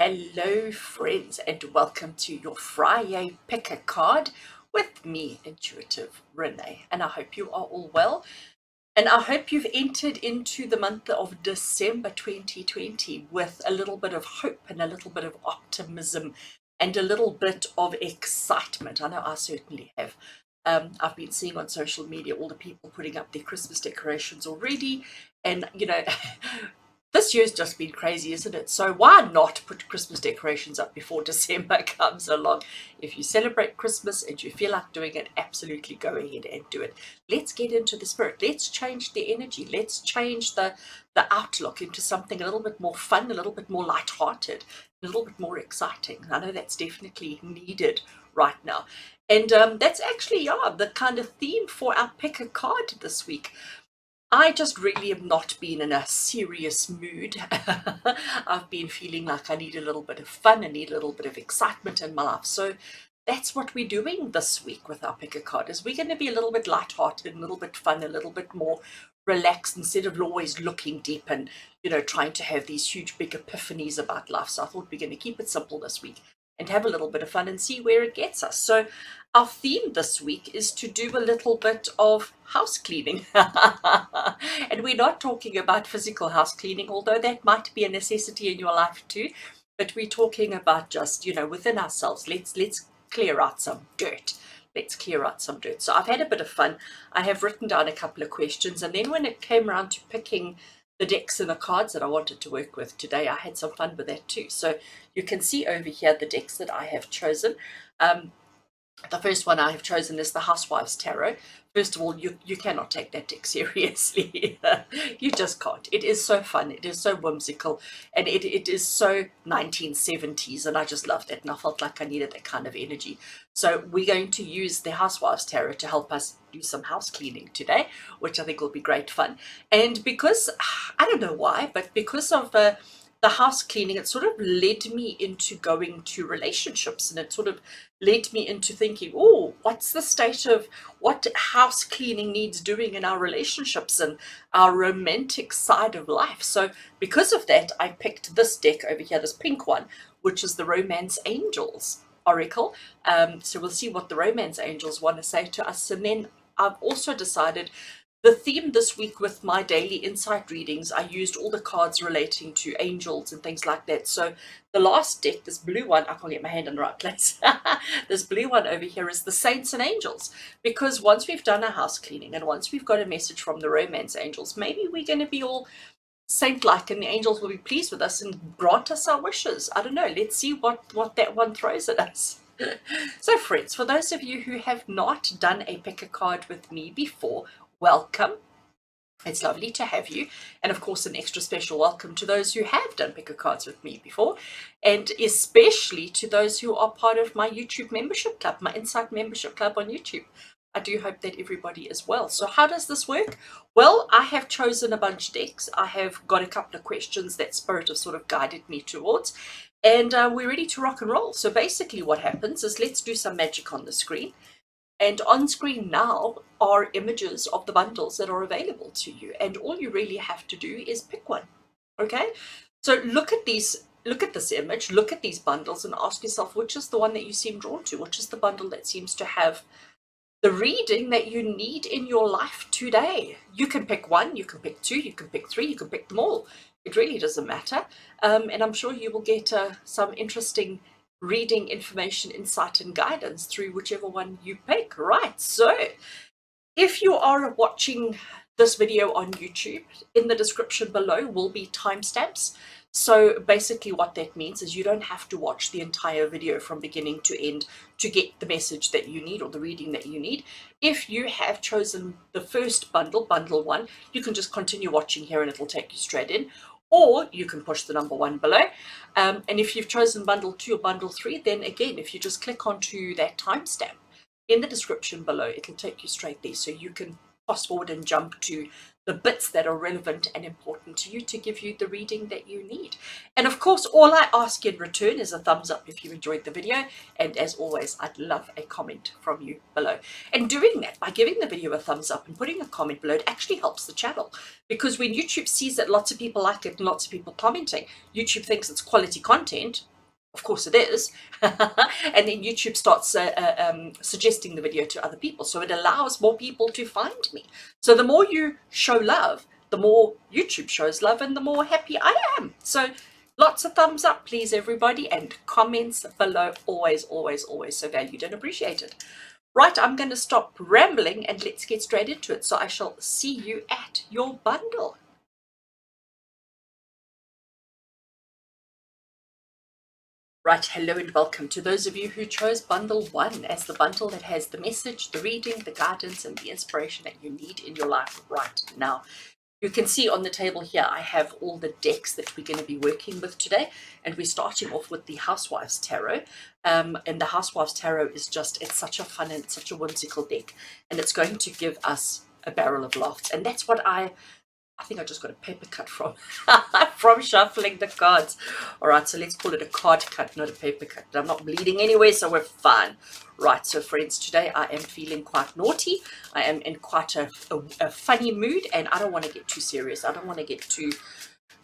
Hello friends, and welcome to your FriYay Pick a card with me, Intuitive Rene, and I hope you are all well, and I hope you've entered into the month of December 2020 with a little bit of hope and a little bit of optimism and a little bit of excitement. I know I certainly have. I've been seeing on social media all the people putting up their Christmas decorations already, and this year's just been crazy, isn't it? So why not put Christmas decorations up before December comes along? If you celebrate Christmas and you feel like doing it, absolutely go ahead and do it. Let's get into the spirit. Let's change the energy. Let's change the outlook into something a little bit more fun, a little bit more lighthearted, a little bit more exciting. I know that's definitely needed right now. And that's actually, the kind of theme for our pick a card this week. I just really have not been in a serious mood. I've been feeling like I need a little bit of fun, I need a little bit of excitement in my life. So that's what we're doing this week with our pick a card, is we're going to be a little bit lighthearted, a little bit fun, a little bit more relaxed, instead of always looking deep and, trying to have these huge, big epiphanies about life. So I thought we're going to keep it simple this week and have a little bit of fun and see where it gets us. So our theme this week is to do a little bit of house cleaning. And we're not talking about physical house cleaning, although that might be a necessity in your life too. But we're talking about just, within ourselves. Let's clear out some dirt. Let's clear out some dirt. So I've had a bit of fun. I have written down a couple of questions, and then when it came around to picking the decks and the cards that I wanted to work with today, I had some fun with that too. So you can see over here the decks that I have chosen. The first one I have chosen is the Housewives Tarot. First of all, you cannot take that deck seriously. You just can't. It is so fun. It is so whimsical. And it is so 1970s. And I just loved it. And I felt like I needed that kind of energy. So we're going to use the Housewives Tarot to help us do some house cleaning today, which I think will be great fun. And because, I don't know why, but because of the house cleaning, it sort of led me into going to relationships, and it sort of led me into thinking, oh, what's the state of what house cleaning needs doing in our relationships and our romantic side of life. So because of that, I picked this deck over here, this pink one, which is the Romance Angels Oracle. So we'll see what the Romance Angels want to say to us. And then I've also decided the theme this week with my daily insight readings, I used all the cards relating to angels and things like that. So the last deck, this blue one, I can't get my hand in the right place. This blue one over here is the Saints and Angels. Because once we've done our house cleaning and once we've got a message from the Romance Angels, maybe we're going to be all saint-like and the angels will be pleased with us and grant us our wishes. I don't know. Let's see what that one throws at us. So friends, for those of you who have not done a pick a card with me before, welcome. It's lovely to have you, and of course an extra special welcome to those who have done pick a cards with me before, and especially to those who are part of my YouTube membership club, my Insight membership club on YouTube. I do hope that everybody is well. So how does this work? Well, I have chosen a bunch of decks. I have got a couple of questions that Spirit have sort of guided me towards, and we're ready to rock and roll. So basically what happens is, let's do some magic on the screen. And on screen now are images of the bundles that are available to you. And all you really have to do is pick one. Okay? So look at this image, look at these bundles and ask yourself, which is the one that you seem drawn to? Which is the bundle that seems to have the reading that you need in your life today? You can pick one, you can pick two, you can pick three, you can pick them all. It really doesn't matter. And I'm sure you will get some interesting reading, information, insight and guidance through whichever one you pick. Right, so if you are watching this video on YouTube, in the description below will be timestamps. So basically what that means is you don't have to watch the entire video from beginning to end to get the message that you need or the reading that you need. If you have chosen the first bundle, bundle one, you can just continue watching here and it'll take you straight in. Or you can push the number one below. And if you've chosen bundle 2 or bundle 3, then again, if you just click onto that timestamp in the description below, it'll take you straight there. So you can fast forward and jump to the bits that are relevant and important to you to give you the reading that you need. And of course, all I ask in return is a thumbs up if you enjoyed the video. And as always, I'd love a comment from you below. And doing that, by giving the video a thumbs up and putting a comment below, it actually helps the channel. Because when YouTube sees that lots of people like it and lots of people commenting, YouTube thinks it's quality content, Of course it is. And then YouTube starts suggesting the video to other people. So it allows more people to find me. So the more you show love, the more YouTube shows love and the more happy I am. So lots of thumbs up, please, everybody. And comments below, always, always, always so valued and appreciated. Right, I'm going to stop rambling and let's get straight into it. So I shall see you at your bundle. Right, hello and welcome to those of you who chose bundle 1 as the bundle that has the message, the reading, the guidance and the inspiration that you need in your life right now. You can see on the table here I have all the decks that we're going to be working with today, and we're starting off with the Housewives Tarot. And the Housewives Tarot is just, it's such a fun and such a whimsical deck, and it's going to give us a barrel of laughs. And that's what I think I just got a paper cut from from shuffling the cards. All right, so let's call it a card cut, not a paper cut. I'm not bleeding anyway, so we're fine. Right, so friends, today I am feeling quite naughty. I am in quite a funny mood, and I don't want to get too serious. I don't want to get too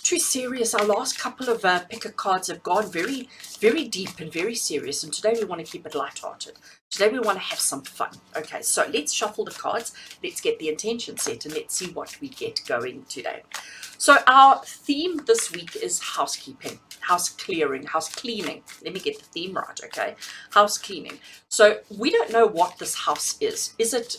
serious. Our last couple of picker cards have gone very, very deep and very serious, and today we want to keep it lighthearted. Today we want to have some fun. Okay, so let's shuffle the cards, let's get the intention set, and let's see what we get going today. So our theme this week is housekeeping, house clearing, house cleaning. Let me get the theme right, okay? House cleaning. So we don't know what this house is. Is it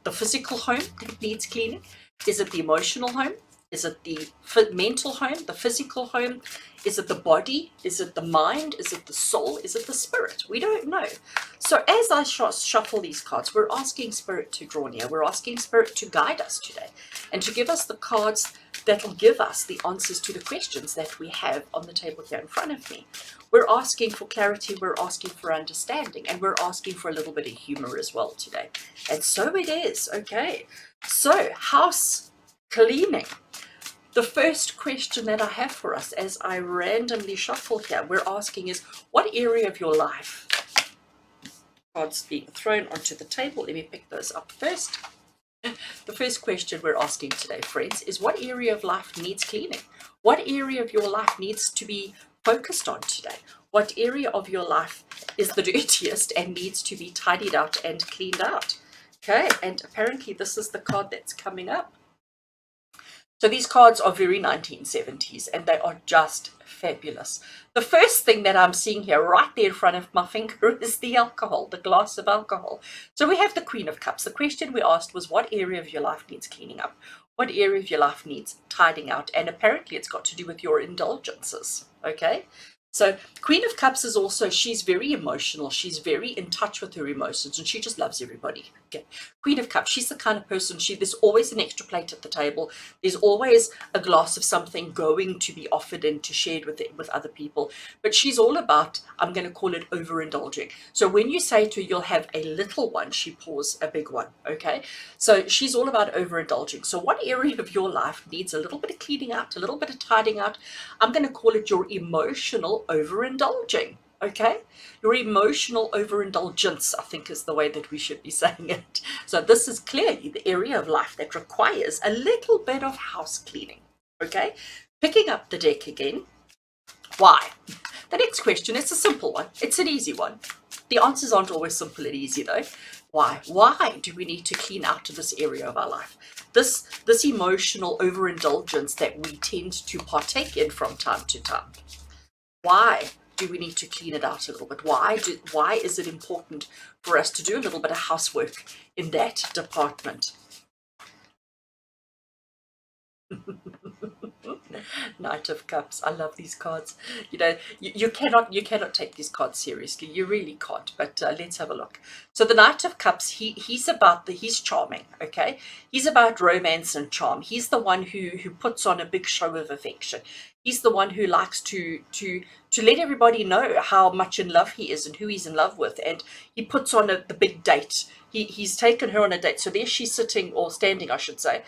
the physical home that needs cleaning? Is it the emotional home? Is it the mental home, the physical home? Is it the body? Is it the mind? Is it the soul? Is it the spirit? We don't know. So as I shuffle these cards, we're asking spirit to draw near. We're asking spirit to guide us today and to give us the cards that will give us the answers to the questions that we have on the table here in front of me. We're asking for clarity, we're asking for understanding, and we're asking for a little bit of humor as well today. And so it is. Okay, so house cleaning. The first question that I have for us as I randomly shuffle here, we're asking is, what area of your life? Cards being thrown onto the table. Let me pick those up first. The first question we're asking today, friends, is what area of life needs cleaning? What area of your life needs to be focused on today? What area of your life is the dirtiest and needs to be tidied out and cleaned out? Okay, and apparently this is the card that's coming up. So these cards are very 1970s and they are just fabulous. The first thing that I'm seeing here right there in front of my finger is the alcohol, the glass of alcohol. So we have the Queen of Cups. The question we asked was, what area of your life needs cleaning up? What area of your life needs tidying out? And apparently it's got to do with your indulgences, okay? So Queen of Cups is also, she's very emotional. She's very in touch with her emotions and she just loves everybody. Okay. Queen of Cups, she's the kind of person, there's always an extra plate at the table. There's always a glass of something going to be offered and to shared with other people. But she's all about, I'm going to call it overindulging. So when you say to her, you'll have a little one, she pours a big one. Okay. So she's all about overindulging. So what area of your life needs a little bit of cleaning out, a little bit of tidying out? I'm going to call it your emotional overindulging. Okay, your emotional overindulgence, I think, is the way that we should be saying it. So this is clearly the area of life that requires a little bit of house cleaning. Okay, picking up the deck again. Why? The next question is a simple one. It's an easy one. The answers aren't always simple and easy though. Why? Why do we need to clean out this area of our life? This emotional overindulgence that we tend to partake in from time to time. Why do we need to clean it out a little bit? Why is it important for us to do a little bit of housework in that department? Knight of Cups. I love these cards. You know, you cannot take these cards seriously. You really can't. But let's have a look. So the Knight of Cups, he's charming. Okay, he's about romance and charm. He's the one who puts on a big show of affection. He's the one who likes to let everybody know how much in love he is and who he's in love with, and he puts on the big date. He's taken her on a date. So there she's sitting, or standing, I should say.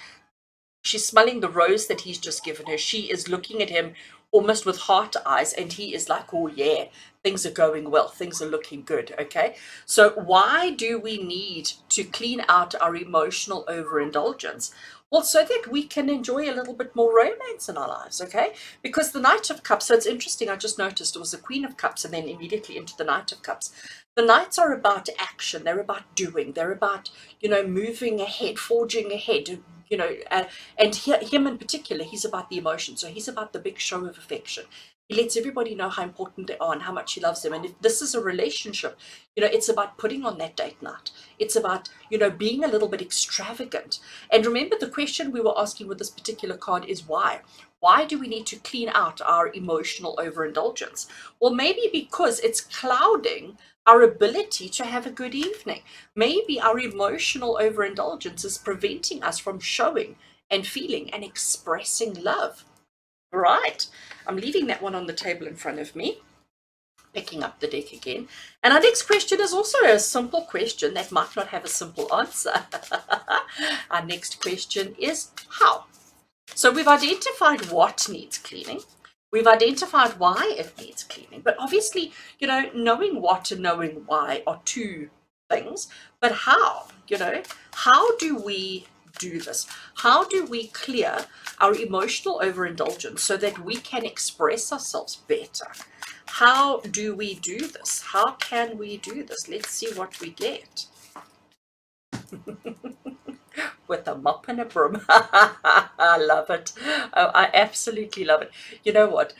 She's smelling the rose that he's just given her. She is looking at him almost with heart eyes, and he is like, oh yeah, things are going well, things are looking good. Okay, so why do we need to clean out our emotional overindulgence? Well, so that we can enjoy a little bit more romance in our lives, okay? Because the Knight of Cups, so it's interesting, I just noticed it was the Queen of Cups and then immediately into the Knight of Cups. The Knights are about action, they're about doing, they're about, moving ahead, forging ahead, and him in particular, he's about the emotion. So he's about the big show of affection. He lets everybody know how important they are and how much he loves them. And if this is a relationship, it's about putting on that date night. It's about, being a little bit extravagant. And remember, the question we were asking with this particular card is why? Why do we need to clean out our emotional overindulgence? Well, maybe because it's clouding our ability to have a good evening. Maybe our emotional overindulgence is preventing us from showing and feeling and expressing love. Right, I'm leaving that one on the table in front of me, picking up the deck again. And our next question is also a simple question that might not have a simple answer. Our next question is how? So we've identified what needs cleaning. We've identified why it needs cleaning. But obviously, knowing what and knowing why are two things. But how? How do we do this? How do we clear our emotional overindulgence so that we can express ourselves better? How do we do this? How can we do this? Let's see what we get. With a mop and a broom. I love it. Oh, I absolutely love it. You know what?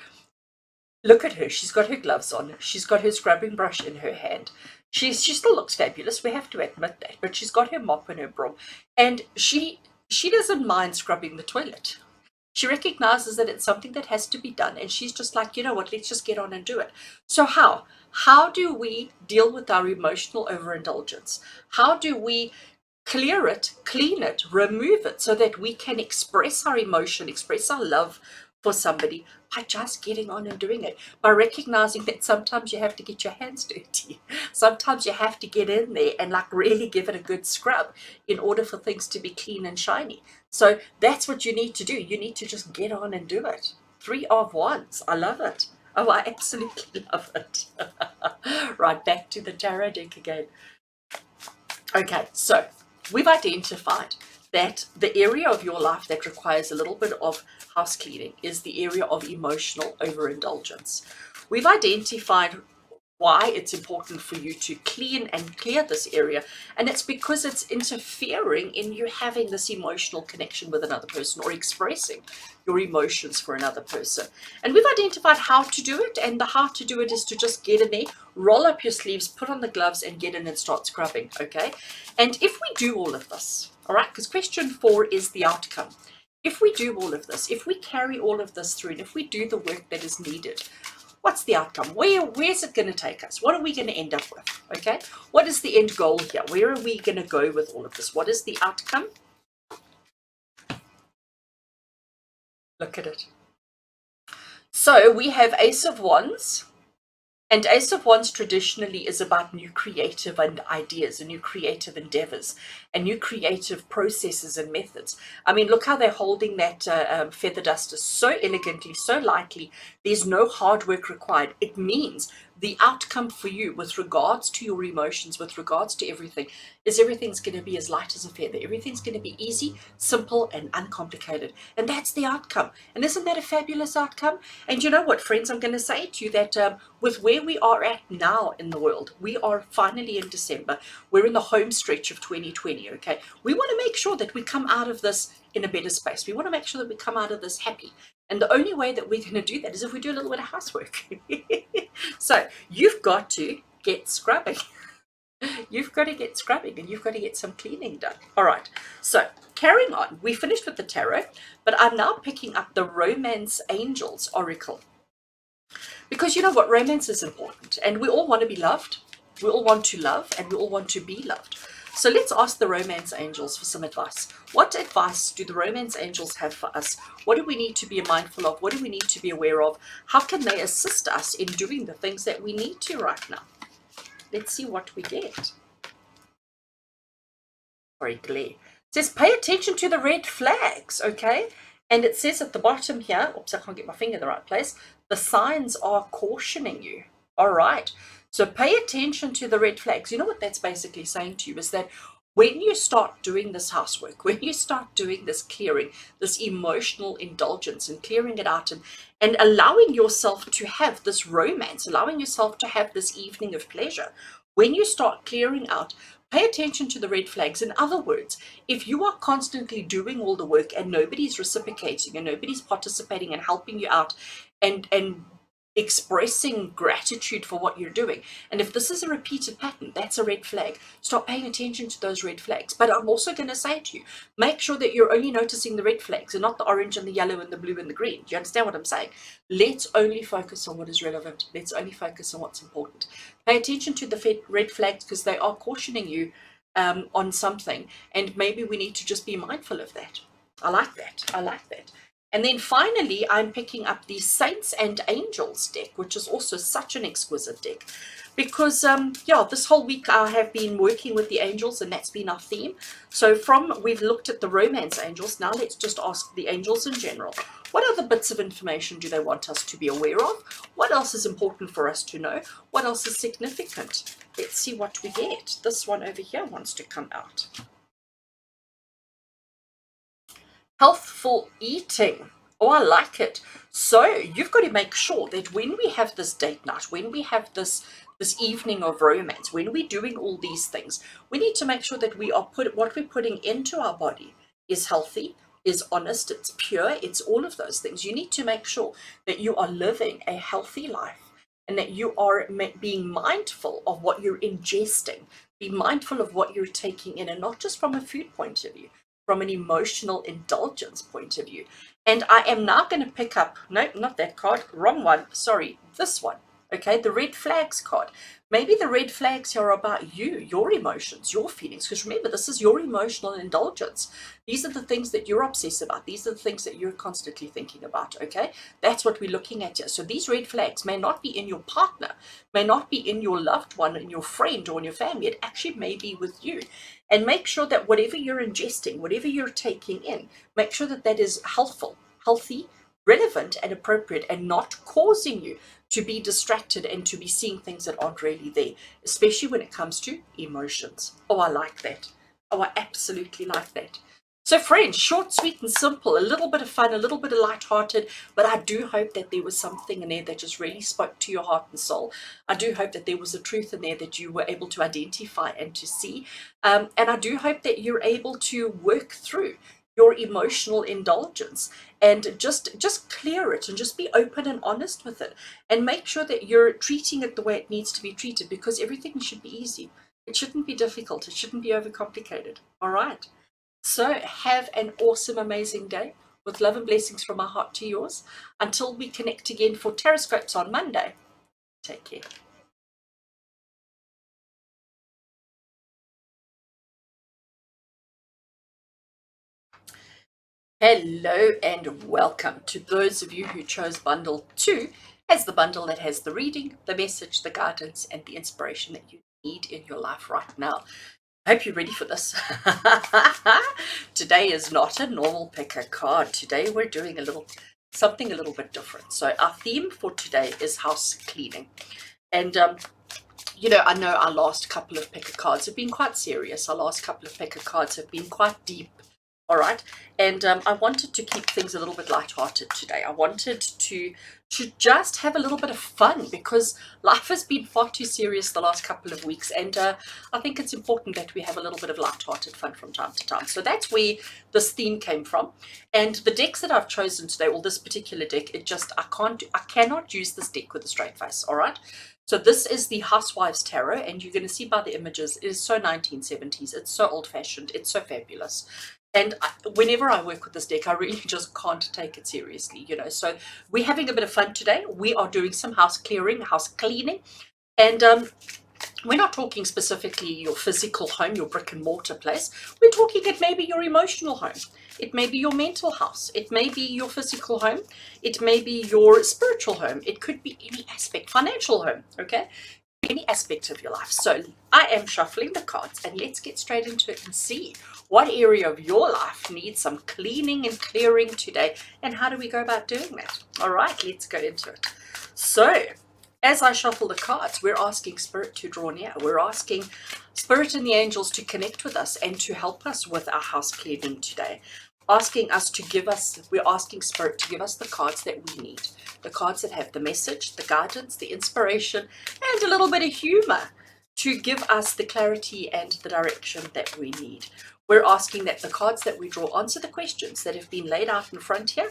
Look at her. She's got her gloves on. She's got her scrubbing brush in her hand. She still looks fabulous. We have to admit that. But she's got her mop and her broom. And she doesn't mind scrubbing the toilet. She recognizes that it's something that has to be done. And she's just like, you know what, let's just get on and do it. So how? How do we deal with our emotional overindulgence? How do we clear it, clean it, remove it so that we can express our emotion, express our love for somebody by just getting on and doing it, by recognizing that sometimes you have to get your hands dirty. Sometimes you have to get in there and like really give it a good scrub in order for things to be clean and shiny. So that's what you need to do. You need to just get on and do it. 3 of Wands. I love it. Oh, I absolutely love it. Right, back to the tarot deck again. Okay, so we've identified that the area of your life that requires a little bit of house cleaning is the area of emotional overindulgence. We've identified why it's important for you to clean and clear this area, and it's because it's interfering in you having this emotional connection with another person or expressing your emotions for another person. And we've identified how to do it, and the how to do it is to just get in there, roll up your sleeves, put on the gloves, and get in and start scrubbing. Okay, and if we do all of this, all right, because question 4 is the outcome. If we do all of this, if we carry all of this through, and if we do the work that is needed, what's the outcome? Where's it going to take us? What are we going to end up with? Okay, what is the end goal here? Where are we going to go with all of this? What is the outcome? Look at it. So we have Ace of Wands, and Ace of Wands traditionally is about new creative and ideas and new creative endeavors and new creative processes and methods. I mean, look how they're holding that feather duster so elegantly, so lightly. There's no hard work required. It means the outcome for you with regards to your emotions, with regards to everything, is everything's going to be as light as a feather. Everything's going to be easy, simple, and uncomplicated. And that's the outcome. And isn't that a fabulous outcome? And you know what, friends, I'm going to say to you that with where we are at now in the world, we are finally in December. We're in the home stretch of 2020, okay? We want to make sure that we come out of this in a better space. We want to make sure that we come out of this happy. And the only way that we're going to do that is if we do a little bit of housework. So you've got to get scrubbing. You've got to get scrubbing and you've got to get some cleaning done. All right, so carrying on. We finished with the tarot, but I'm now picking up the Romance Angels Oracle. Because you know what, romance is important and we all want to be loved. We all want to love and we all want to be loved. So let's ask the Romance Angels for some advice. What advice do the Romance Angels have for us? What do we need to be mindful of? What do we need to be aware of? How can they assist us in doing the things that we need to right now? Let's see what we get. Sorry, glare. It says pay attention to the red flags, okay? And it says at the bottom here, oops, I can't get my finger in the right place, the signs are cautioning you. All right. So pay attention to the red flags. You know what that's basically saying to you is that When you start doing this housework, when you start doing this clearing, this emotional indulgence and clearing it out, and allowing yourself to have this romance, allowing yourself to have this evening of pleasure, when you start clearing out, pay attention to the red flags. In other words, if you are constantly doing all the work and nobody's reciprocating and nobody's participating and helping you out and expressing gratitude for what you're doing, and if this is a repeated pattern, that's a red flag. Start paying attention to those red flags. But I'm also going to say to you, make sure that you're only noticing the red flags and not the orange and the yellow and the blue and the green. Do you understand what I'm saying? Let's only focus on what is relevant. Let's only focus on what's important. Pay attention to the red flags, because they are cautioning you on something, and maybe we need to just be mindful of that. I like that. I like that. And then finally, I'm picking up the Saints and Angels deck, which is also such an exquisite deck. Because, yeah, this whole week I have been working with the angels, and that's been our theme. So we've looked at the romance angels. Now let's just ask the angels in general. What other bits of information do they want us to be aware of? What else is important for us to know? What else is significant? Let's see what we get. This one over here wants to come out. Healthful eating. Oh, I like it. So you've got to make sure that when we have this date night, when we have this evening of romance, when we're doing all these things, we need to make sure that what we're putting into our body is healthy, is honest, it's pure, it's all of those things. You need to make sure that you are living a healthy life and that you are being mindful of what you're ingesting. Be mindful of what you're taking in, and not just from a food point of view, from an emotional indulgence point of view. And I am now going to pick up, no, not that card, wrong one, sorry, this one, okay, the red flags card. Maybe the red flags are about you, your emotions, your feelings, because remember, this is your emotional indulgence. These are the things that you're obsessed about. These are the things that you're constantly thinking about, okay? That's what we're looking at here. So these red flags may not be in your partner, may not be in your loved one, in your friend, or in your family. It actually may be with you. And make sure that whatever you're ingesting, whatever you're taking in, make sure that that is helpful, healthy, relevant, and appropriate, and not causing you to be distracted and to be seeing things that aren't really there, especially when it comes to emotions. Oh, I like that. Oh, I absolutely like that. So friends, short, sweet, and simple, a little bit of fun, a little bit of lighthearted, but I do hope that there was something in there that just really spoke to your heart and soul. I do hope that there was a truth in there that you were able to identify and to see. And I do hope that you're able to work through your emotional indulgence and just clear it and just be open and honest with it, and make sure that you're treating it the way it needs to be treated, because everything should be easy. It shouldn't be difficult. It shouldn't be overcomplicated. All right. So have an awesome, amazing day with love and blessings from my heart to yours. Until we connect again for Taroscopes on Monday, take care. Hello and welcome to those of you who chose Bundle 2 as the bundle that has the reading, the message, the guidance, and the inspiration that you need in your life right now. I hope you're ready for this. Today is not a normal pick a card. Today we're doing something a little bit different. So our theme for today is house cleaning. And I know our last couple of picker cards have been quite serious. Our last couple of picker cards have been quite deep. All right. And I wanted to keep things a little bit lighthearted today. I wanted to just have a little bit of fun, because life has been far too serious the last couple of weeks. And I think it's important that we have a little bit of lighthearted fun from time to time. So that's where this theme came from. And the decks that I've chosen today, or this particular deck, I cannot use this deck with a straight face. All right. So this is the Housewives Tarot, and you're going to see by the images, it is so 1970s. It's so old-fashioned. It's so fabulous. And whenever I work with this deck, I really just can't take it seriously, So we're having a bit of fun today. We are doing some house clearing, house cleaning. And we're not talking specifically your physical home, your brick and mortar place. We're talking it may be your emotional home. It may be your mental house. It may be your physical home. It may be your spiritual home. It could be any aspect, financial home, okay? Any aspect of your life. So I am shuffling the cards, and let's get straight into it and see what area of your life needs some cleaning and clearing today, and how do we go about doing that? All right, let's go into it. So as I shuffle the cards, we're asking Spirit to draw near. We're asking Spirit and the angels to connect with us and to help us with our house cleaning today. Asking us to give us, we're asking Spirit to give us the cards that we need. The cards that have the message, the guidance, the inspiration, and a little bit of humor to give us the clarity and the direction that we need. We're asking that the cards that we draw answer the questions that have been laid out in front here,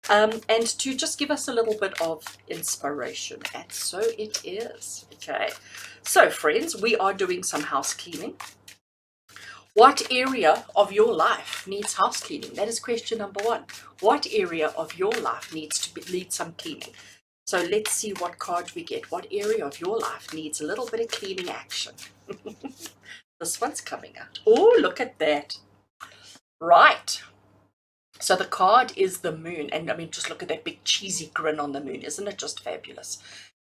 and to just give us a little bit of inspiration. And so it is. Okay. So friends, we are doing some house cleaning. What area of your life needs house cleaning? That is question number one. What area of your life needs some cleaning? So let's see what card we get. What area of your life needs a little bit of cleaning action? This one's coming out. Oh, look at that. Right. So the card is the moon. And I mean, just look at that big cheesy grin on the moon. Isn't it just fabulous?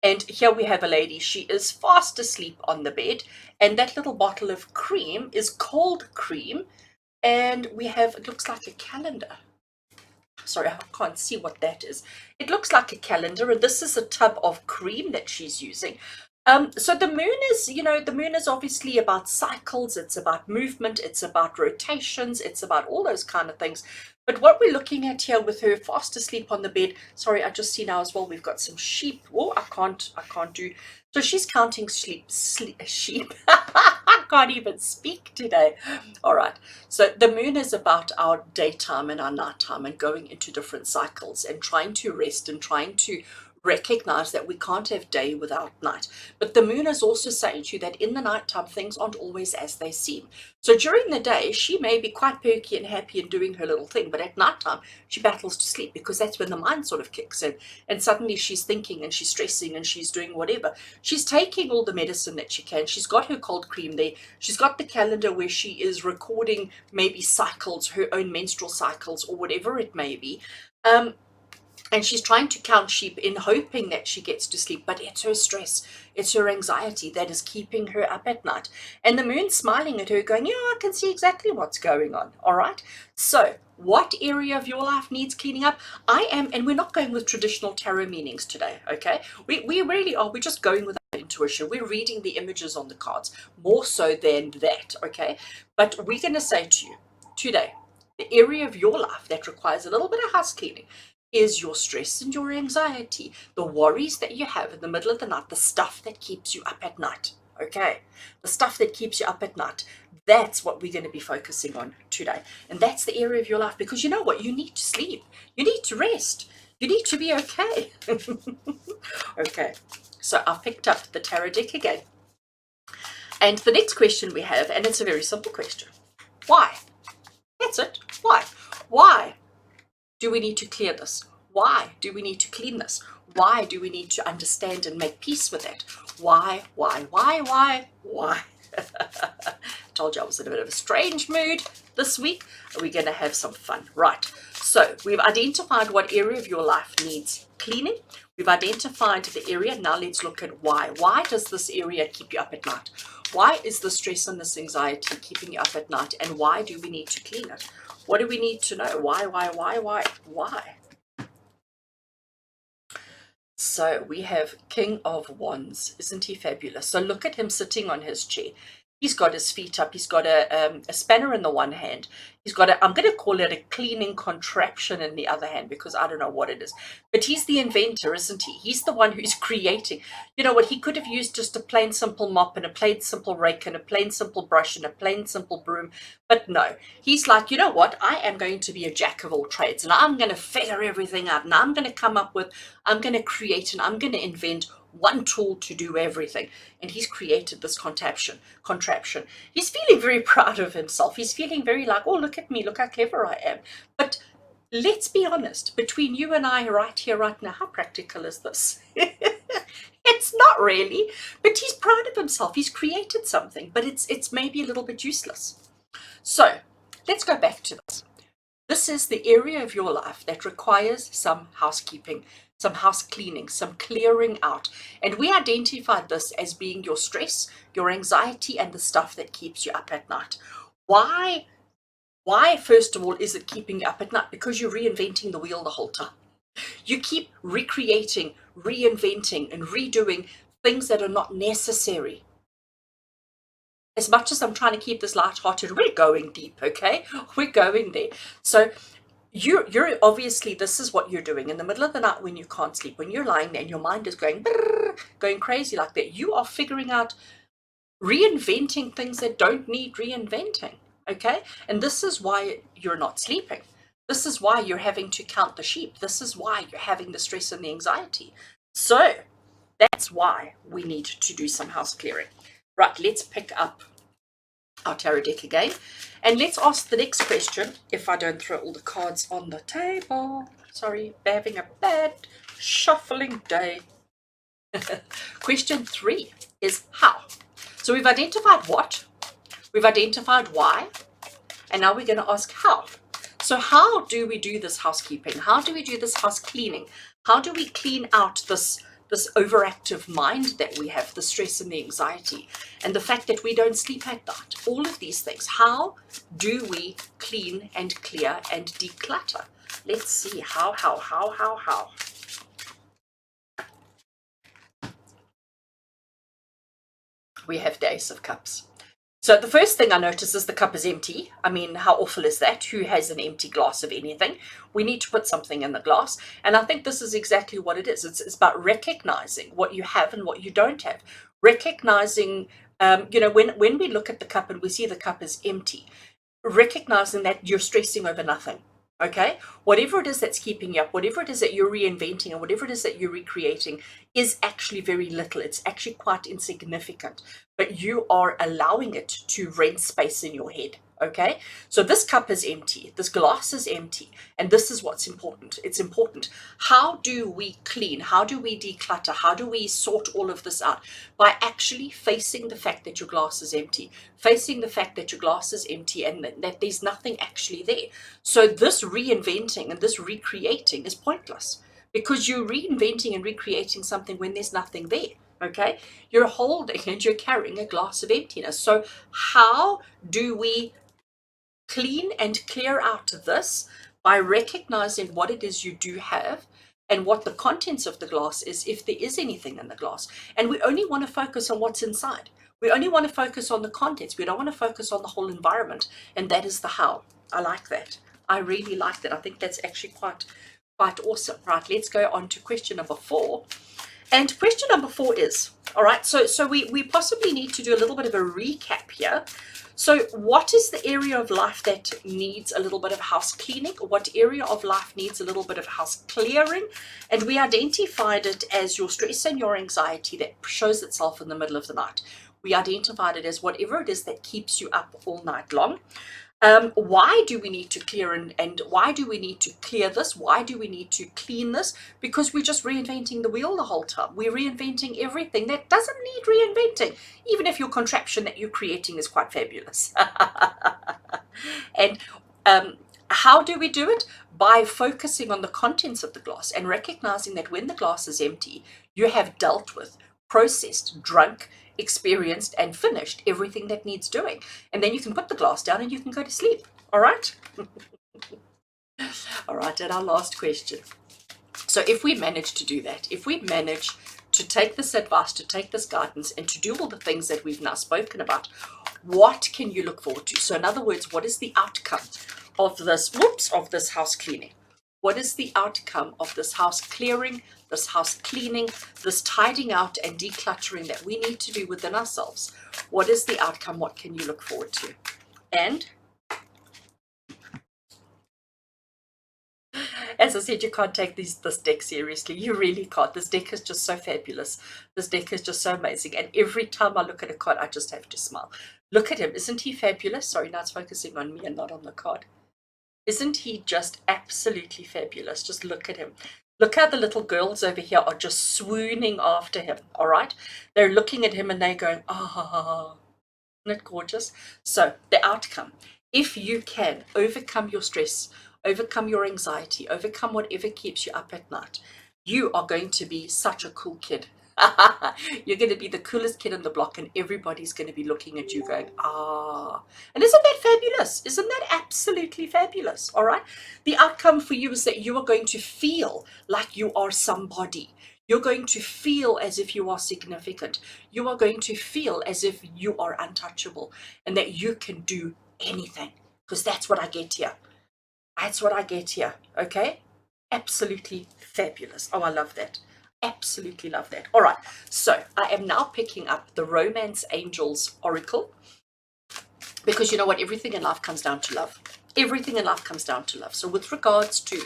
And here we have a lady. She is fast asleep on the bed. And that little bottle of cream is cold cream. And we have, it looks like a calendar. Sorry, I can't see what that is. It looks like a calendar, and this is a tub of cream that she's using. So the moon is, the moon is obviously about cycles, it's about movement, it's about rotations, it's about all those kind of things. But what we're looking at here with her fast asleep on the bed, sorry, I just see now as well, we've got some sheep. Oh, I can't do. So she's counting sheep. I can't even speak today. All right. So the moon is about our daytime and our nighttime and going into different cycles and trying to rest and trying to recognize that we can't have day without night. But the moon is also saying to you that in the nighttime, things aren't always as they seem. So during the day, she may be quite perky and happy and doing her little thing, but at nighttime, she battles to sleep because that's when the mind sort of kicks in. And suddenly she's thinking and she's stressing and she's doing whatever. She's taking all the medicine that she can. She's got her cold cream there. She's got the calendar where she is recording maybe cycles, her own menstrual cycles or whatever it may be. And she's trying to count sheep in hoping that she gets to sleep, but it's her stress, it's her anxiety that is keeping her up at night. And the moon's smiling at her going, yeah, I can see exactly what's going on. All right. So what area of your life needs cleaning up? And we're not going with traditional tarot meanings today. Okay. We really are. We're just going with our intuition. We're reading the images on the cards more so than that. Okay. But we're going to say to you today, the area of your life that requires a little bit of house cleaning is your stress and your anxiety, the worries that you have in the middle of the night, the stuff that keeps you up at night. Okay, the stuff that keeps you up at night. That's what we're going to be focusing on today. And that's the area of your life, because you know what? You need to sleep. You need to rest. You need to be okay. Okay, so I've picked up the tarot deck again. And the next question we have, and it's a very simple question. Why? That's it. Why? Why do we need to clear this? Why do we need to clean this? Why do we need to understand and make peace with it? Why? Told you I was in a bit of a strange mood this week. We're going to have some fun. Right. So we've identified what area of your life needs cleaning. We've identified the area. Now let's look at why. Why does this area keep you up at night? Why is the stress and this anxiety keeping you up at night? And why do we need to clean it? What do we need to know? Why? So we have King of Wands. Isn't he fabulous? So look at him sitting on his chair. He's got his feet up. He's got a spanner in the one hand. He's got I'm going to call it a cleaning contraption in the other hand, because I don't know what it is. But he's the inventor, isn't he? He's the one who's creating. You know what? He could have used just a plain simple mop and a plain simple rake and a plain simple brush and a plain simple broom. But no, he's like, you know what? I am going to be a jack of all trades, and I'm going to figure everything out. And I'm going to come up with, I'm going to create, and I'm going to invent one tool to do everything. And he's created this contraption. He's feeling very proud of himself. He's feeling very like, oh, look at me, look how clever I am. But let's be honest, between you and I right here, right now, how practical is this? It's not really, but he's proud of himself. He's created something, but it's maybe a little bit useless. So let's go back to this. This is the area of your life that requires some housekeeping, some house cleaning, some clearing out. And we identified this as being your stress, your anxiety, and the stuff that keeps you up at night. Why, first of all, is it keeping you up at night? Because you're reinventing the wheel the whole time. You keep recreating, reinventing, and redoing things that are not necessary. As much as I'm trying to keep this light-hearted, we're going deep, okay? We're going there. So you're obviously, this is what you're doing in the middle of the night when you can't sleep, when you're lying there and your mind is going brrr, going crazy like that. You are figuring out, reinventing things that don't need reinventing, okay? And this is why you're not sleeping. This is why you're having to count the sheep. This is why you're having the stress and the anxiety. So that's why we need to do some house clearing. Right, let's pick up our tarot deck again, and let's ask the next question, if I don't throw all the cards on the table. Sorry, having a bad shuffling day. Question 3 is how. So we've identified what, we've identified why, and now we're going to ask how. So how do we do this housekeeping? How do we do this house cleaning? How do we clean out this overactive mind that we have, the stress and the anxiety, and the fact that we don't sleep at night? All of these things. How do we clean and clear and declutter? Let's see. How. We have the Ace of Cups. So the first thing I notice is the cup is empty. I mean, how awful is that? Who has an empty glass of anything? We need to put something in the glass. And I think this is exactly what it is. It's about recognizing what you have and what you don't have. Recognizing, when we look at the cup and we see the cup is empty, recognizing that you're stressing over nothing. Okay, whatever it is that's keeping you up, whatever it is that you're reinventing, and whatever it is that you're recreating is actually very little. It's actually quite insignificant, but you are allowing it to rent space in your head. Okay, so this cup is empty, this glass is empty, and this is what's important. It's important. How do we clean? How do we declutter? How do we sort all of this out? By actually facing the fact that your glass is empty, facing the fact that your glass is empty and that there's nothing actually there. So this reinventing and this recreating is pointless, because you're reinventing and recreating something when there's nothing there. Okay, you're holding and you're carrying a glass of emptiness. So how do we clean and clear out this? By recognizing what it is you do have and what the contents of the glass is, if there is anything in the glass. And we only want to focus on what's inside. We only want to focus on the contents. We don't want to focus on the whole environment. And that is the how. I like that. I really like that. I think that's actually quite awesome. Right, let's go on to question number 4. And question number 4 is, all right, so we possibly need to do a little bit of a recap here. So what is the area of life that needs a little bit of house cleaning? What area of life needs a little bit of house clearing? And we identified it as your stress and your anxiety that shows itself in the middle of the night. We identified it as whatever it is that keeps you up all night long. Why do we need to clear and why do we need to clear this? Why do we need to clean this? Because we're just reinventing the wheel the whole time. We're reinventing everything that doesn't need reinventing, even if your contraption that you're creating is quite fabulous. And how do we do it? By focusing on the contents of the glass and recognizing that when the glass is empty, you have dealt with, processed, drunk, experienced, and finished everything that needs doing. And then you can put the glass down and you can go to sleep. All right? All right, and our last question. So if we manage to do that, if we manage to take this advice, to take this guidance, and to do all the things that we've now spoken about, what can you look forward to? So in other words, what is the outcome of this, of this house cleaning? What is the outcome of this house clearing, this house cleaning, this tidying out and decluttering that we need to do within ourselves? What is the outcome? What can you look forward to? And as I said, you can't take this deck seriously. You really can't. This deck is just so fabulous. This deck is just so amazing. And every time I look at a card, I just have to smile. Look at him. Isn't he fabulous? Sorry, now it's focusing on me and not on the card. Isn't he just absolutely fabulous? Just look at him. Look how the little girls over here are just swooning after him, all right? They're looking at him and they're going, oh, isn't it gorgeous? So the outcome, if you can overcome your stress, overcome your anxiety, overcome whatever keeps you up at night, you are going to be such a cool kid. You're going to be the coolest kid in the block, and everybody's going to be looking at you going, ah. And isn't that fabulous? Isn't that absolutely fabulous? All right. The outcome for you is that you are going to feel like you are somebody. You're going to feel as if you are significant. You are going to feel as if you are untouchable and that you can do anything, because that's what I get here. That's what I get here, okay? Absolutely fabulous. Oh, I love that. Absolutely love that. All right, so I am now picking up the Romance Angels Oracle, because you know what? Everything in life comes down to love. Everything in life comes down to love. So with regards to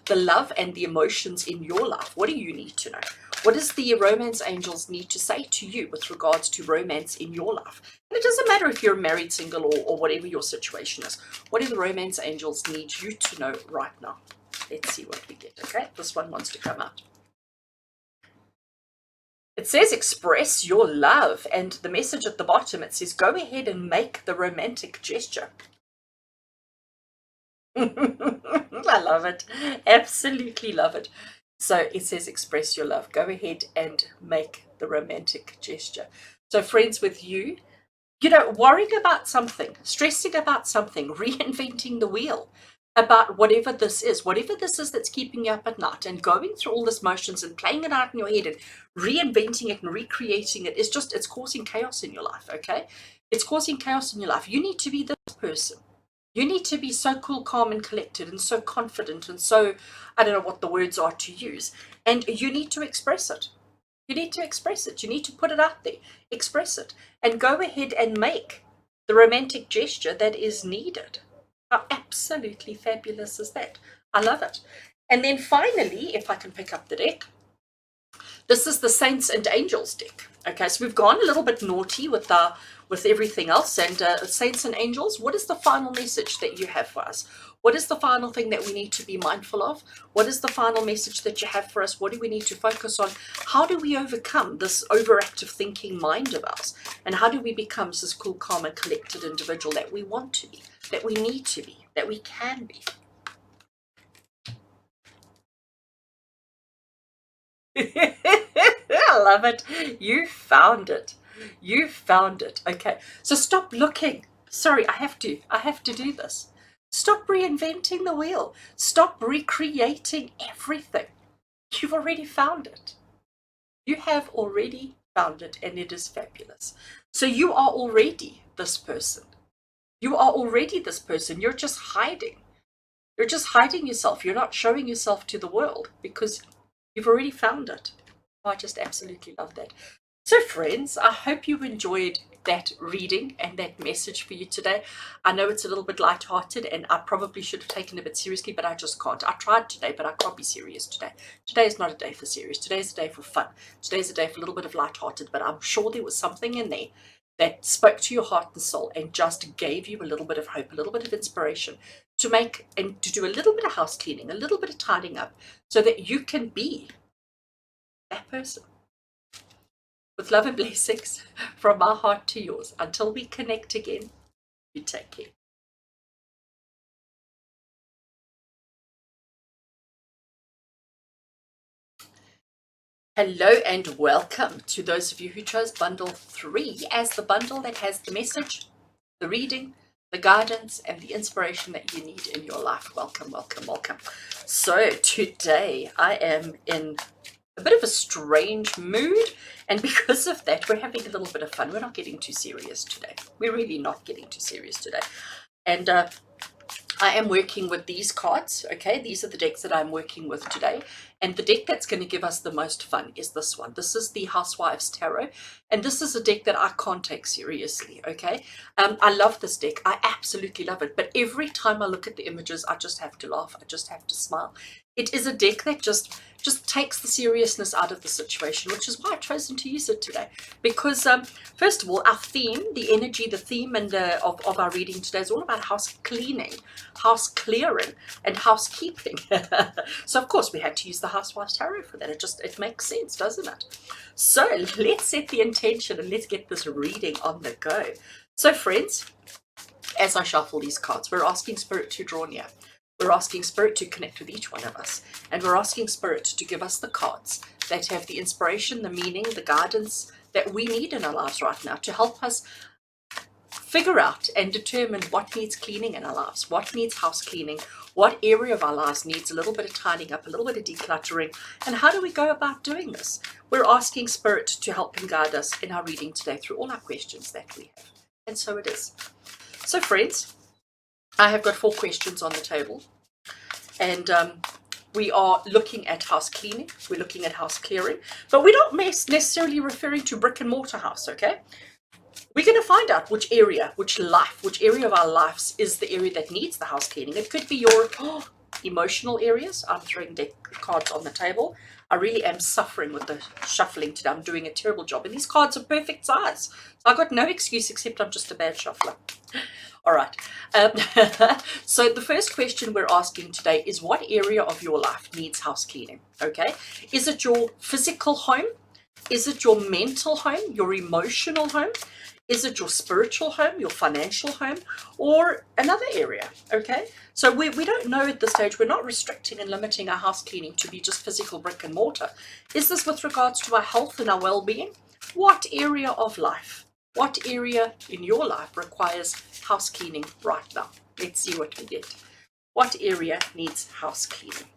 the love and the emotions in your life, what do you need to know? What does the Romance Angels need to say to you with regards to romance in your life? And it doesn't matter if you're married, single, or whatever your situation is. What do the Romance Angels need you to know right now? Let's see what we get, okay? This one wants to come out. It says express your love, and the message at the bottom, it says go ahead and make the romantic gesture. I love it. Absolutely love it. So it says express your love. Go ahead and make the romantic gesture. So friends, with you, you know, worrying about something, stressing about something, reinventing the wheel about whatever this is that's keeping you up at night, and going through all these motions and playing it out in your head and reinventing it and recreating it, is just, it's causing chaos in your life, okay? It's causing chaos in your life. You need to be this person. You need to be so cool, calm, and collected, and so confident, and so, I don't know what the words are to use. And you need to express it. You need to express it. You need to put it out there. Express it. And go ahead and make the romantic gesture that is needed. How absolutely fabulous is that? I love it. And then finally, if I can pick up the deck, this is the Saints and Angels deck. Okay, so we've gone a little bit naughty with everything else, and Saints and Angels, what is the final message that you have for us? What is the final thing that we need to be mindful of? What is the final message that you have for us? What do we need to focus on? How do we overcome this overactive thinking mind of ours? And how do we become this cool, calm, and collected individual that we want to be, that we need to be, that we can be? I love it. You found it. You found it. Okay. So stop looking. Sorry, I have to do this. Stop reinventing the wheel. Stop recreating everything. You've already found it. You have already found it, and it is fabulous. So you are already this person. You are already this person. You're just hiding. You're just hiding yourself. You're not showing yourself to the world because you've already found it. Oh, I just absolutely love that. So friends, I hope you enjoyed that reading and that message for you today. I know it's a little bit lighthearted, and I probably should have taken it a bit seriously, but I just can't. I tried today, but I can't be serious today. Today is not a day for serious. Today is a day for fun. Today is a day for a little bit of lighthearted, but I'm sure there was something in there that spoke to your heart and soul and just gave you a little bit of hope, a little bit of inspiration to make and to do a little bit of house cleaning, a little bit of tidying up, so that you can be that person. With love and blessings from my heart to yours. Until we connect again, you take care. Hello and welcome to those of you who chose bundle 3 as the bundle that has the message, the reading, the guidance, and the inspiration that you need in your life. Welcome, welcome, welcome. So today I am in a bit of a strange mood, and because of that we're having a little bit of fun. We're not getting too serious today. We're really not getting too serious today. And I am working with these cards, okay? These are the decks that I'm working with today. And the deck that's going to give us the most fun is this one. This is the Housewives Tarot. And this is a deck that I can't take seriously, okay? I love this deck. I absolutely love it. But every time I look at the images, I just have to laugh. I just have to smile. It is a deck that just takes the seriousness out of the situation, which is why I've chosen to use it today. Because first of all, our theme, the energy, the theme and of our reading today is all about house cleaning, house clearing, and housekeeping. So of course we had to use the Housewives Tarot for that. It makes sense, doesn't it? So let's set the intention and let's get this reading on the go. So friends, as I shuffle these cards, we're asking Spirit to draw near. We're asking Spirit to connect with each one of us. And we're asking Spirit to give us the cards that have the inspiration, the meaning, the guidance that we need in our lives right now to help us figure out and determine what needs cleaning in our lives, what needs house cleaning, What area of our lives needs a little bit of tidying up, a little bit of decluttering, and how do we go about doing this? We're asking Spirit to help and guide us in our reading today through all our questions that we have. And so it is. So friends, I have got 4 questions on the table, and we are looking at house cleaning, we're looking at house clearing, but we're not necessarily referring to brick and mortar house, okay? We're going to find out which area, which area of our lives is the area that needs the house cleaning. It could be your emotional areas. I'm throwing deck cards on the table. I really am suffering with the shuffling today. I'm doing a terrible job. And these cards are perfect size. So I've got no excuse except I'm just a bad shuffler. All right. So the first question we're asking today is, what area of your life needs house cleaning? Okay. Is it your physical home? Is it your mental home? Your emotional home? Is it your spiritual home, your financial home, or another area? Okay, so we don't know at this stage. We're not restricting and limiting our house cleaning to be just physical brick and mortar. Is this with regards to our health and our well-being? What area of life, what area in your life requires house cleaning right now? Let's see what we get. What area needs house cleaning?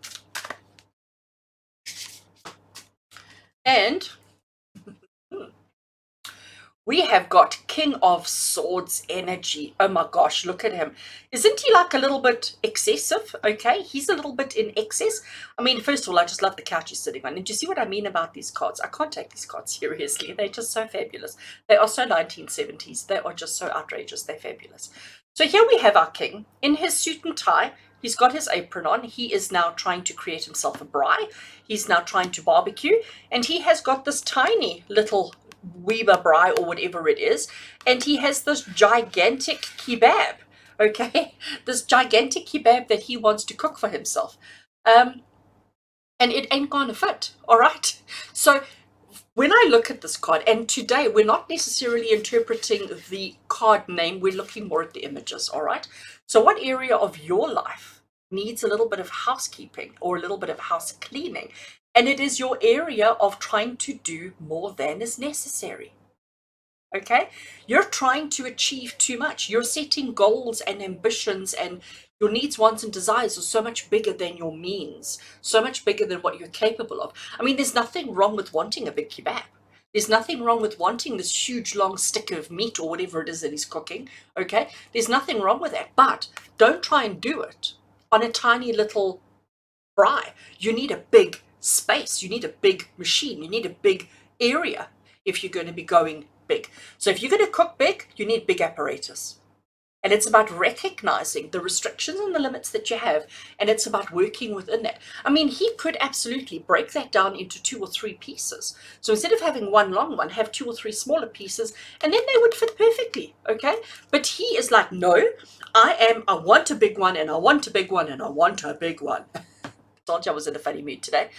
And we have got King of Swords energy. Oh my gosh, look at him. Isn't he like a little bit excessive? Okay, he's a little bit in excess. I mean, first of all, I just love the couch he's sitting on. And do you see what I mean about these cards? I can't take these cards seriously. They're just so fabulous. They are so 1970s. They are just so outrageous. They're fabulous. So here we have our king in his suit and tie. He's got his apron on. He is now trying to create himself a braai. He's now trying to barbecue. And he has got this tiny little Weber braai or whatever it is, and he has this gigantic kebab, okay, this gigantic kebab that he wants to cook for himself, and it ain't gonna fit. All right, so when I look at this card, and today we're not necessarily interpreting the card name, we're looking more at the images. All right, so what area of your life needs a little bit of housekeeping or a little bit of house cleaning? And it is your area of trying to do more than is necessary. Okay? You're trying to achieve too much. You're setting goals and ambitions, and your needs, wants, and desires are so much bigger than your means, so much bigger than what you're capable of. I mean, there's nothing wrong with wanting a big kebab. There's nothing wrong with wanting this huge long stick of meat or whatever it is that he's cooking. Okay? There's nothing wrong with that. But don't try and do it on a tiny little braai. You need a big space, you need a big machine, you need a big area if you're going to be going big. So if you're going to cook big, you need big apparatus. And it's about recognizing the restrictions and the limits that you have, and it's about working within that. I mean, he could absolutely break that down into 2 or 3 pieces. So instead of having one long one, have 2 or 3 smaller pieces, and then they would fit perfectly, okay? But he is like, no, I want a big one, and I want a big one, and I want a big one. Told you I was in a funny mood today.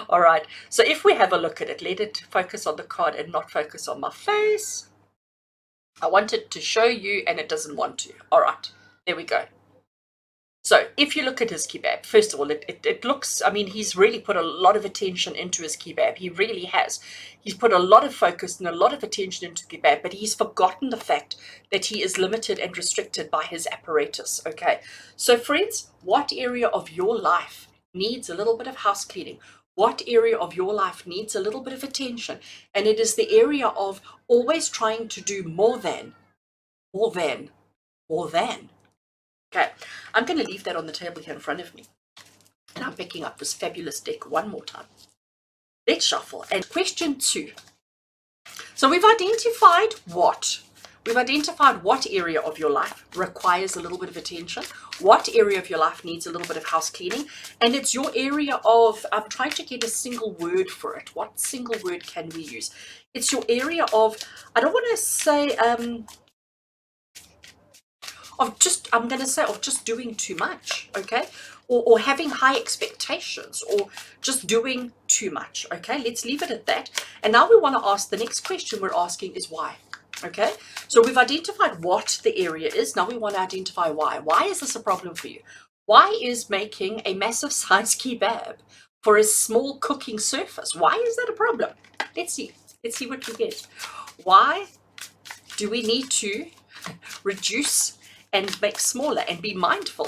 All right, so if we have a look at it, let it focus on the card and not focus on my face. I wanted to show you and it doesn't want to. All right, there we go. So if you look at his kebab, first of all, it looks, I mean, he's really put a lot of attention into his kebab. He really has. He's put a lot of focus and a lot of attention into the kebab, but he's forgotten the fact that he is limited and restricted by his apparatus, okay? So friends, what area of your life needs a little bit of house cleaning? What area of your life needs a little bit of attention? And it is the area of always trying to do more than. Okay, I'm going to leave that on the table here in front of me. And I'm picking up this fabulous deck one more time. Let's shuffle. And question 2. So we've identified what? We've identified what area of your life requires a little bit of attention, what area of your life needs a little bit of house cleaning, and it's your area of, I'm trying to get a single word for it. What single word can we use? It's your area of, I don't want to say, of just doing too much, okay? Or having high expectations, or just doing too much, okay? Let's leave it at that. And now we want to ask, the next question we're asking is why, okay? So we've identified what the area is. Now we want to identify why. Why is this a problem for you? Why is making a massive size kebab for a small cooking surface, why is that a problem? Let's see what we get. Why do we need to reduce and make smaller and be mindful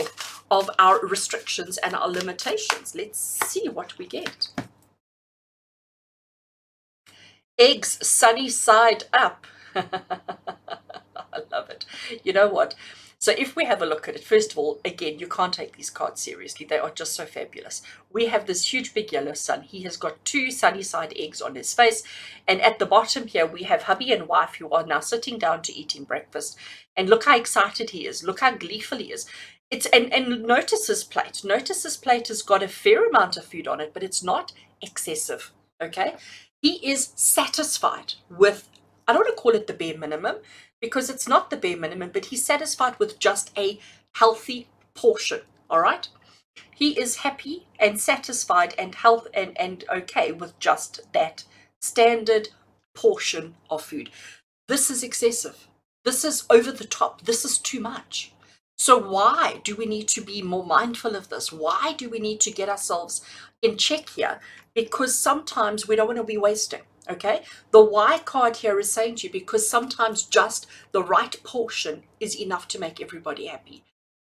of our restrictions and our limitations. Let's see what we get. Eggs sunny side up. I love it. You know what? So if we have a look at it, first of all, again, you can't take these cards seriously. They are just so fabulous. We have this huge big yellow sun. He has got 2 sunny side eggs on his face. And at the bottom here, we have hubby and wife who are now sitting down to eating breakfast. And look how excited he is. Look how gleeful he is. And notice his plate. Notice his plate has got a fair amount of food on it, but it's not excessive. Okay? He is satisfied with, I don't want to call it the bare minimum, because it's not the bare minimum, but he's satisfied with just a healthy portion. All right? He is happy and satisfied and and okay with just that standard portion of food. This is excessive. This is over the top. This is too much. So why do we need to be more mindful of this? Why do we need to get ourselves in check here? Because sometimes we don't want to be wasting. Okay, the why card here is saying to you, because sometimes just the right portion is enough to make everybody happy.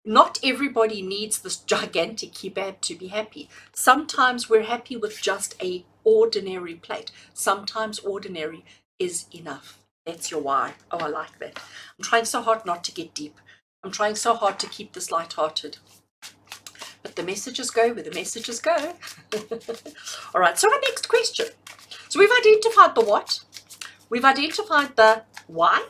Not everybody needs this gigantic kebab to be happy. Sometimes we're happy with just a ordinary plate. Sometimes ordinary is enough. That's your why. Oh, I like that. I'm trying so hard not to get deep. I'm trying so hard to keep this lighthearted. But the messages go where the messages go. All right, so our next question. So we've identified the what, we've identified the why.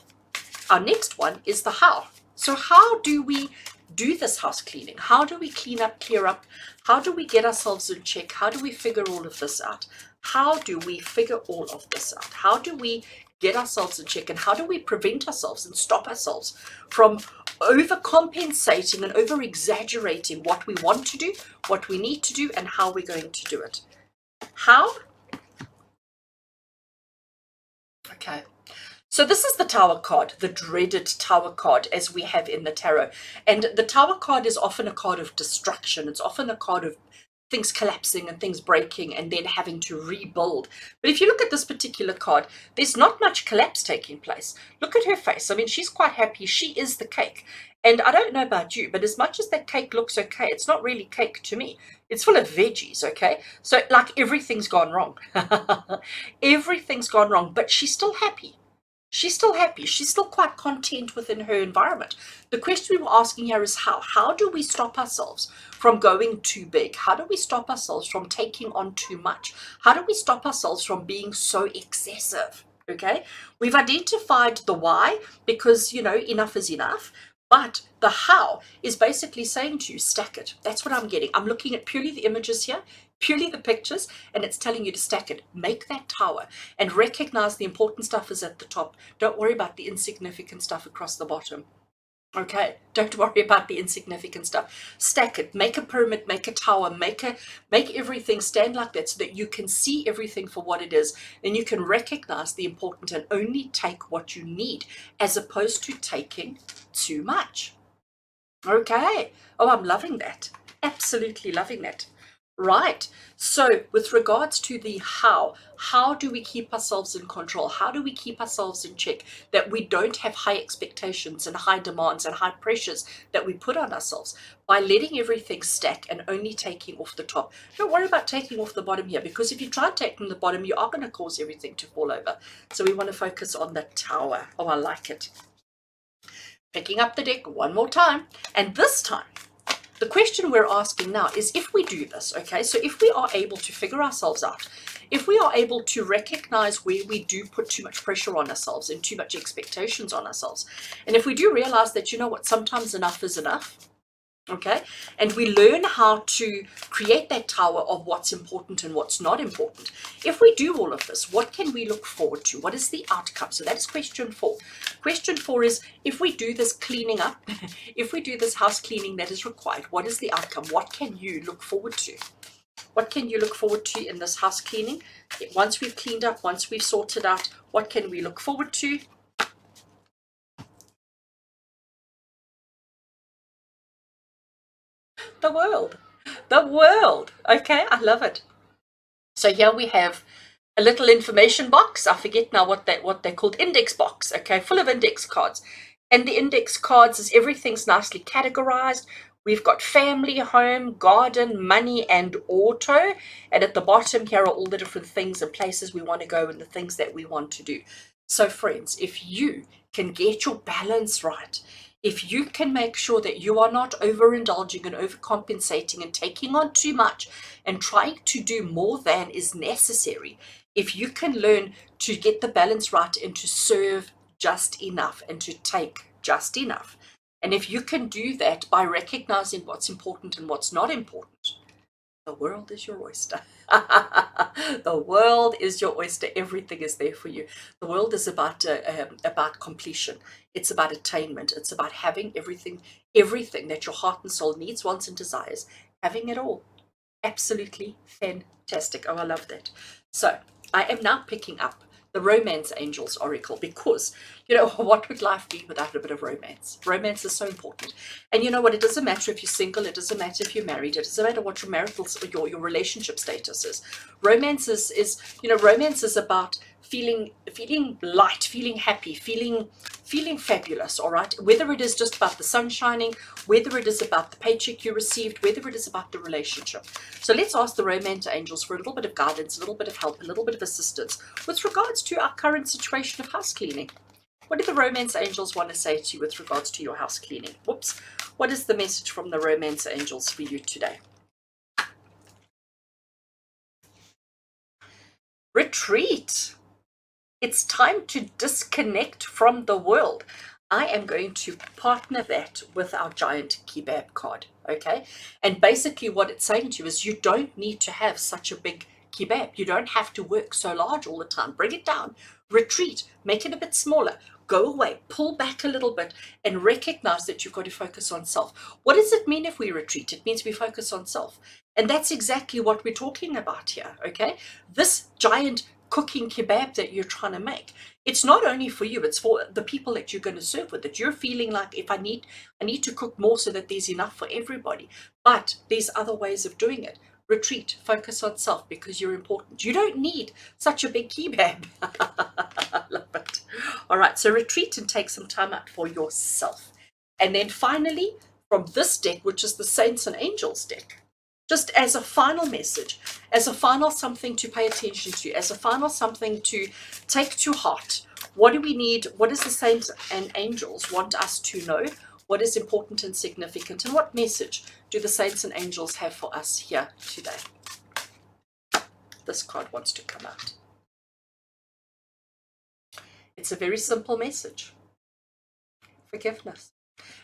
Our next one is the how. So how do we do this house cleaning? How do we clean up, clear up? How do we get ourselves in check? How do we figure all of this out? How do we figure all of this out? How do we get ourselves in check? And how do we prevent ourselves and stop ourselves from overcompensating and over-exaggerating what we want to do, what we need to do, and how we're going to do it? How? Okay, so this is the Tower card, the dreaded Tower card as we have in the tarot. And the Tower card is often a card of destruction. It's often a card of things collapsing and things breaking and then having to rebuild. But if you look at this particular card, there's not much collapse taking place. Look at her face. I mean, she's quite happy. She is the cake. And I don't know about you, but as much as that cake looks okay, it's not really cake to me. It's full of veggies, okay? So like everything's gone wrong. Everything's gone wrong, but she's still happy. She's still happy. She's still quite content within her environment. The question we were asking here is how? How do we stop ourselves from going too big? How do we stop ourselves from taking on too much? How do we stop ourselves from being so excessive? Okay? We've identified the why because, you know, enough is enough. But the how is basically saying to you, stack it. That's what I'm getting. I'm looking at purely the images here, purely the pictures, and it's telling you to stack it. Make that tower and recognize the important stuff is at the top. Don't worry about the insignificant stuff across the bottom. Okay, don't worry about the insignificant stuff. Stack it, make a pyramid, make a tower, make everything stand like that so that you can see everything for what it is and you can recognize the important and only take what you need as opposed to taking too much. Okay, oh, I'm loving that. Absolutely loving that. Right, so with regards to the how do we keep ourselves in control? How do we keep ourselves in check that we don't have high expectations and high demands and high pressures that we put on ourselves by letting everything stack and only taking off the top? Don't worry about taking off the bottom here, because if you try and take from the bottom, you are going to cause everything to fall over. So we want to focus on the tower. Oh, I like it. Picking up the deck one more time, and this time the question we're asking now is if we do this, okay, so if we are able to figure ourselves out, if we are able to recognize where we do put too much pressure on ourselves and too much expectations on ourselves, and if we do realize that, you know what, sometimes enough is enough, okay, and we learn how to create that tower of what's important and what's not important. If we do all of this, what can we look forward to? What is the outcome? So that is question 4. Question 4 is, if we do this cleaning up, if we do this house cleaning that is required, what is the outcome? What can you look forward to? What can you look forward to in this house cleaning? Once we've cleaned up, once we've sorted out, what can we look forward to? The world. The world. Okay, I love it. So here we have a little information box. I forget now what they're called, index box, okay, full of index cards. And the index cards is everything's nicely categorized. We've got family, home, garden, money, and auto. And at the bottom here are all the different things and places we want to go and the things that we want to do. So friends, if you can get your balance right, if you can make sure that you are not overindulging and overcompensating and taking on too much and trying to do more than is necessary, if you can learn to get the balance right and to serve just enough and to take just enough, and if you can do that by recognizing what's important and what's not important, the world is your oyster. The world is your oyster. Everything is there for you. The world is about completion. It's about attainment. It's about having everything that your heart and soul needs, wants, and desires. Having it all. Absolutely fantastic. Oh, I love that. So I am now picking up the Romance Angels Oracle because, what would life be without a bit of romance? Romance is so important. And you know what? It doesn't matter if you're single. It doesn't matter if you're married. It doesn't matter what your marital, your relationship status is. Romance romance is about feeling light, feeling happy, feeling fabulous, all right? Whether it is just about the sun shining, whether it is about the paycheck you received, whether it is about the relationship. So let's ask the Romance Angels for a little bit of guidance, a little bit of help, a little bit of assistance with regards to our current situation of house cleaning. What do the Romance Angels want to say to you with regards to your house cleaning? Whoops. What is the message from the Romance Angels for you today? Retreat. It's time to disconnect from the world. I am going to partner that with our giant kebab card, okay? And basically what it's saying to you is you don't need to have such a big kebab. You don't have to work so large all the time. Bring it down, retreat, make it a bit smaller, go away, pull back a little bit and recognize that you've got to focus on self. What does it mean if we retreat? It means we focus on self. And that's exactly what we're talking about here, okay? This giant cooking kebab that you're trying to make, it's not only for you, it's for the people that you're going to serve with it. You're feeling like, if I need to cook more so that there's enough for everybody, but there's other ways of doing it. Retreat, focus on self, because you're important. You don't need such a big kebab. I love it. All right, so retreat and take some time out for yourself. And then finally, from this deck, which is the Saints and Angels deck, just as a final message, as a final something to pay attention to, as a final something to take to heart, what do we need? What does the Saints and Angels want us to know? What is important and significant? And what message do the Saints and Angels have for us here today? This card wants to come out. It's a very simple message. Forgiveness.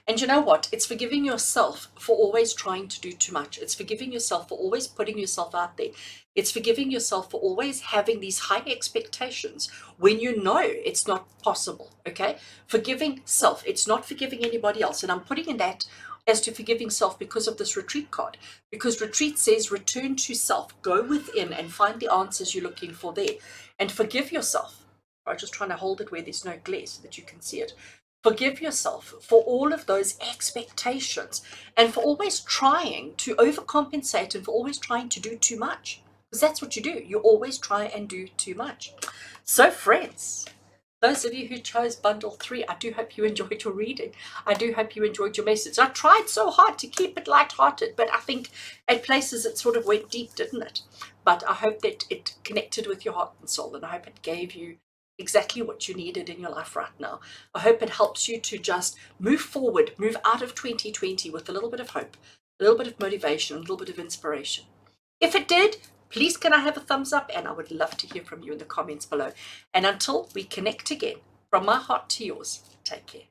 And you know what? It's forgiving yourself for always trying to do too much. It's forgiving yourself for always putting yourself out there. It's forgiving yourself for always having these high expectations when you know it's not possible, okay? Forgiving self. It's not forgiving anybody else. And I'm putting in that as to forgiving self because of this retreat card. Because retreat says return to self. Go within and find the answers you're looking for there. And forgive yourself. I'm just trying to hold it where there's no glare so that you can see it. Forgive yourself for all of those expectations and for always trying to overcompensate and for always trying to do too much. Because that's what you do. You always try and do too much. So friends, those of you who chose bundle 3, I do hope you enjoyed your reading. I do hope you enjoyed your message. I tried so hard to keep it lighthearted, but I think at places it sort of went deep, didn't it? But I hope that it connected with your heart and soul, and I hope it gave you exactly what you needed in your life right now. I hope it helps you to just move forward, move out of 2020 with a little bit of hope, a little bit of motivation, a little bit of inspiration. If it did, please can I have a thumbs up? And I would love to hear from you in the comments below. And until we connect again, from my heart to yours, take care.